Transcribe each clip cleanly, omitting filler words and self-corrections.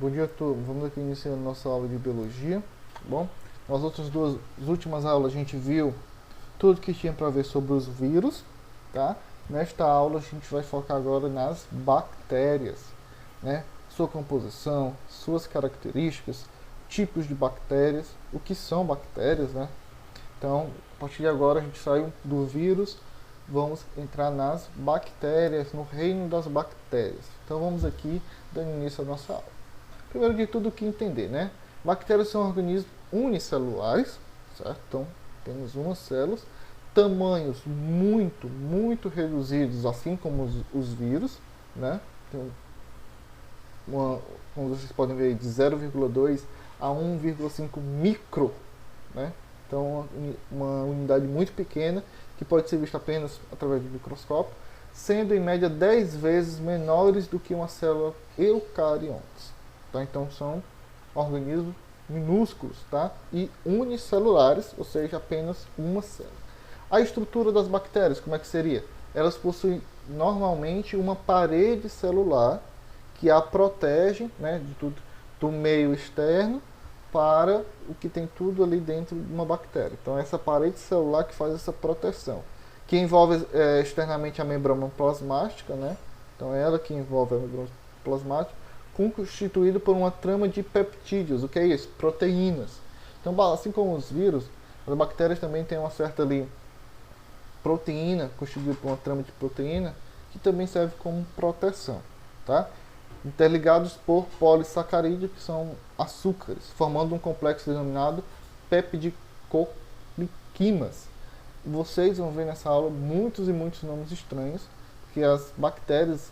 Bom dia, turma. Vamos aqui iniciando nossa aula de biologia. Bom, nas outras duas últimas aulas a gente viu tudo que tinha para ver sobre os vírus, tá? Nesta aula a gente vai focar agora nas bactérias, né? Sua composição, suas características, tipos de bactérias, o que são bactérias, né? Então, a partir de agora a gente saiu do vírus, vamos entrar nas bactérias, no reino das bactérias. Então vamos aqui dando início à nossa aula. Primeiro de tudo, o que entender, né? Bactérias são organismos unicelulares, certo? Então, apenas uma célula, tamanhos muito reduzidos, assim como os vírus, né? Tem como vocês podem ver, de 0,2 a 1,5 micro, né? Então, uma unidade muito pequena, que pode ser vista apenas através do microscópio, sendo em média 10 vezes menores do que uma célula eucariontes. Tá? Então são organismos minúsculos, tá? E unicelulares, ou seja, apenas uma célula. A estrutura das bactérias, como é que seria? Elas possuem normalmente uma parede celular que a protege, né, de tudo, do meio externo para o que tem tudo ali dentro de uma bactéria. Então essa parede celular que faz essa proteção, que envolve externamente a membrana plasmática, né? Então é ela que envolve a membrana plasmática, constituído por uma trama de peptídeos. O que é isso? Proteínas. Então, assim como os vírus, as bactérias também têm uma certa ali proteína, constituída por uma trama de proteína, que também serve como proteção, tá? Interligados por polissacarídeos, que são açúcares, formando um complexo denominado peptidogliquimas. Vocês vão ver nessa aula muitos e muitos nomes estranhos, que as bactérias,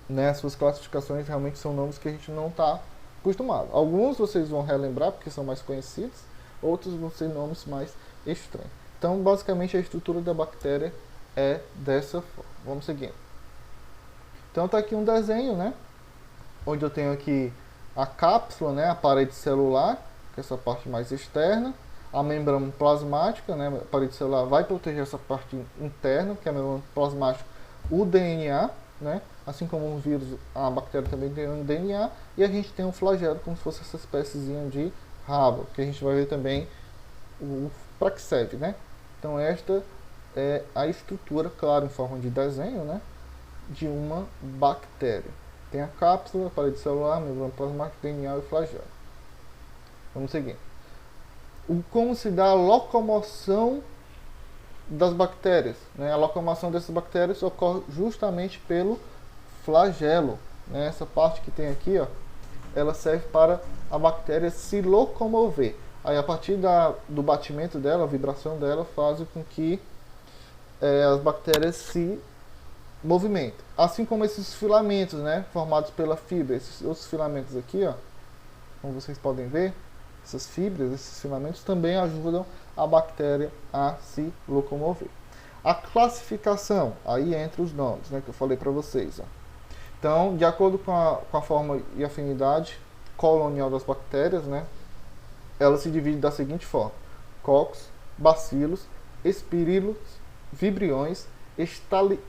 né, suas classificações realmente são nomes que a gente não está acostumado. Alguns vocês vão relembrar porque são mais conhecidos, outros vão ser nomes mais estranhos. Então, basicamente, a estrutura da bactéria é dessa forma. Vamos seguindo. Então, está aqui um desenho, né, onde eu tenho aqui a cápsula, né, a parede celular, que é essa parte mais externa, a membrana plasmática, né, a parede celular vai proteger essa parte interna, que é a membrana plasmática, o DNA, né? Assim como um vírus, a bactéria também tem um DNA, e a gente tem um flagelo, como se fosse essa espéciezinha de rabo, que a gente vai ver também para que serve, né? Então esta é a estrutura, claro, em forma de desenho, né, de uma bactéria. Tem a cápsula, a parede celular, a membrana plasmática, DNA e o flagelo. Vamos seguir. Como se dá a locomoção das bactérias, né? A locomoção dessas bactérias ocorre justamente pelo flagelo, né? Essa parte que tem aqui, ó, ela serve para a bactéria se locomover. Aí a partir do batimento dela, a vibração dela, faz com que as bactérias se movimentem. Assim como esses filamentos, né, formados pela fibra, esses outros filamentos aqui, ó, como vocês podem ver, essas fibras, esses filamentos também ajudam a bactéria a se locomover. A classificação, aí entra os nomes, né, que eu falei para vocês. Ó. Então, de acordo com a forma e afinidade colonial das bactérias, né, ela se divide da seguinte forma: cocos, bacilos, espirilos, vibriões,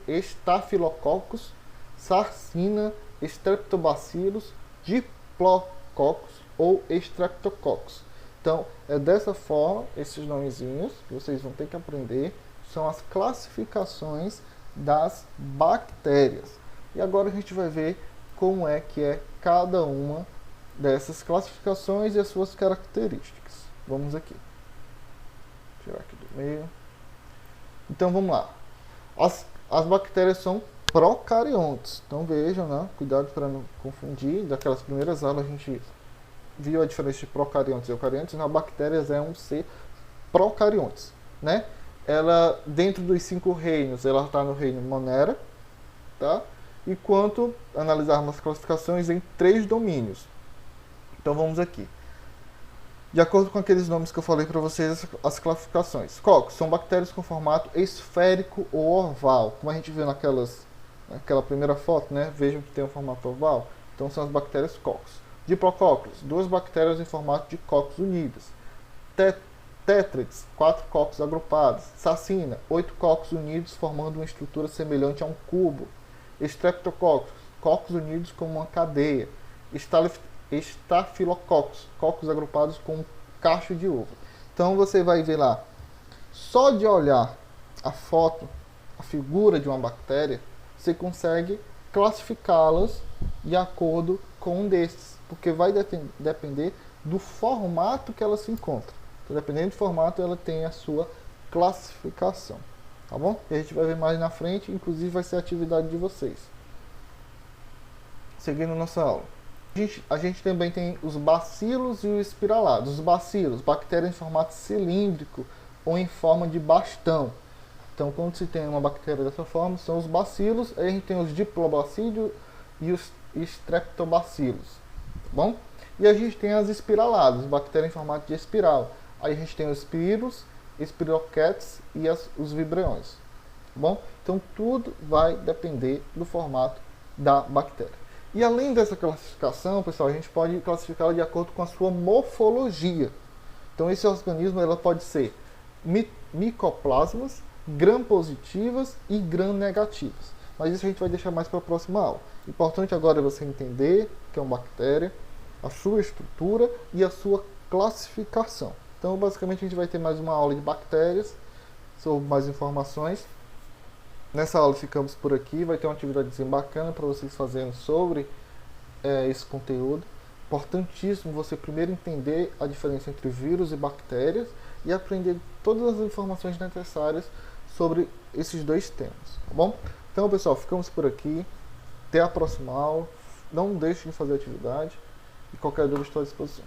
estafilococos, sarcina, streptobacilos, diplococos ou streptococcus. Então, é dessa forma, esses nomezinhos que vocês vão ter que aprender são as classificações das bactérias. E agora a gente vai ver como é que é cada uma dessas classificações e as suas características. Vamos aqui. Tirar aqui do meio. Então, vamos lá. As bactérias são procariontes. Então, vejam, né? Cuidado para não confundir. Daquelas primeiras aulas a gente viu a diferença de procariontes e eucariontes. Nas bactérias é um ser procariontes, né? Ela, dentro dos 5 reinos, ela está no reino Monera, tá? Enquanto analisarmos as classificações em 3 domínios. Então vamos aqui. De acordo com aqueles nomes que eu falei para vocês, as classificações. Cocos são bactérias com formato esférico ou oval, como a gente viu naquela primeira foto, né? Vejam que tem um formato oval. Então são as bactérias cocos. Diplococos, 2 bactérias em formato de cocos unidos. Tétrides, 4 cocos agrupados. Sarcina, 8 cocos unidos formando uma estrutura semelhante a um cubo. Streptococcus, cocos unidos como uma cadeia. Staphylococcus, cocos agrupados com cacho de uva. Então você vai ver lá, só de olhar a foto, a figura de uma bactéria, você consegue classificá-las de acordo com um desses, porque vai depender do formato que ela se encontra. Então, dependendo do formato, ela tem a sua classificação, tá bom? E a gente vai ver mais na frente, inclusive vai ser a atividade de vocês. Seguindo nossa aula. A gente também tem os bacilos e os espiralados. Os bacilos, bactérias em formato cilíndrico ou em forma de bastão. Então, quando se tem uma bactéria dessa forma, são os bacilos. Aí a gente tem os diplobacídeos e os streptobacilos, tá bom? E a gente tem as espiraladas, bactérias em formato de espiral. Aí a gente tem os espiros, espiroquetes e os vibreões, tá bom? Então, tudo vai depender do formato da bactéria. E além dessa classificação, pessoal, a gente pode classificá-la de acordo com a sua morfologia. Então, esse organismo ela pode ser micoplasmas, gram-positivas e gram-negativas. Mas isso a gente vai deixar mais para a próxima aula. Importante agora é você entender que é uma bactéria, a sua estrutura e a sua classificação. Então, basicamente, a gente vai ter mais uma aula de bactérias, sobre mais informações. Nessa aula ficamos por aqui, vai ter uma atividadezinha bacana para vocês fazerem sobre esse conteúdo. Importantíssimo você primeiro entender a diferença entre vírus e bactérias e aprender todas as informações necessárias sobre esses dois temas, tá bom? Então, pessoal, ficamos por aqui. Até a próxima aula. Não deixe de fazer atividade e qualquer dúvida estou à disposição.